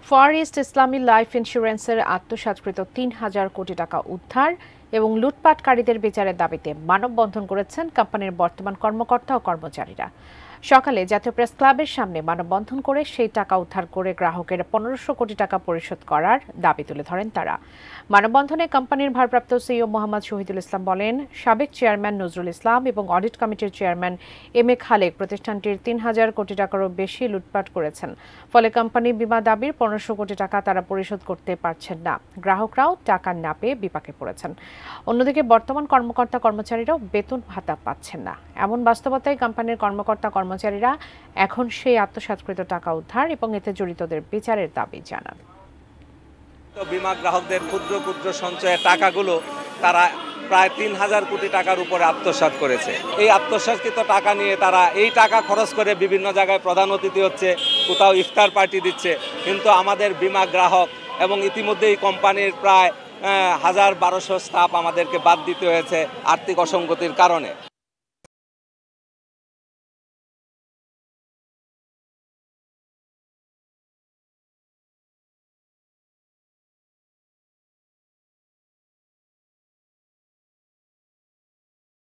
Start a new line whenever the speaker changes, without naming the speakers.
Fur east ইসলামী life ইন্স্যুরেন্সের আত্মসাৎকৃত ৩,০০০ কোটি টাকা উদ্ধার এবং লুটপাটকারীদের বিচারের দাবিতে মানববন্ধন করেছেন কোম্পানির বর্তমান কর্মকর্তা ও কর্মচারীরা। সকালে জাতীয় প্রেস ক্লাবের সামনে মানববন্ধন করে সেই টাকা উদ্ধার করে গ্রাহকের ১৫০০ কোটি টাকা পরিশোধ করার দাবি তুলে ধরেন তারা। মানববন্ধনে কোম্পানির ভারপ্রাপ্ত সিইও মোহাম্মদ শহীদুল ইসলাম বলেন, সাবেক চেয়ারম্যান নজরুল ইসলাম এবং অডিট কমিটির চেয়ারম্যান এম এ খালেক প্রতিষ্ঠানটির ৩,০০০ কোটি টাকারও বেশি লুটপাট করেছেন। ফলে কোম্পানি বিমা দাবির ১৫০০ কোটি টাকা তারা পরিশোধ করতে পারছেন না। গ্রাহকরাও টাকা না পেয়ে বিপাকে পড়েছেন। অন্যদিকে বর্তমান কর্মকর্তা কর্মচারীরাও বেতন ভাতা পাচ্ছেন না। এমন বাস্তবতায় কোম্পানির কর্মকর্তা কর্মচারীরা এখন সেই আত্মসাৎকৃত টাকা উদ্ধার এবং এতে জড়িতদের বিচারের দাবি জানান।
বিমা গ্রাহকদের ক্ষুদ্র ক্ষুদ্র সঞ্চয়ের টাকাগুলো তারা প্রায় ৩,০০০ কোটি টাকার উপরে আত্মসাৎ করেছে। এই আত্মসাৎকৃত টাকা নিয়ে তারা এই টাকা খরচ করে বিভিন্ন জায়গায় প্রধান অতিথি হচ্ছে, কোথাও ইফতার পার্টি দিচ্ছে, কিন্তু আমাদের বিমা গ্রাহক এবং ইতিমধ্যেই কোম্পানির প্রায় ১,১২০০ স্টাফ আমাদেরকে বাদ দিতে হয়েছে আর্থিক অসঙ্গতির কারণে।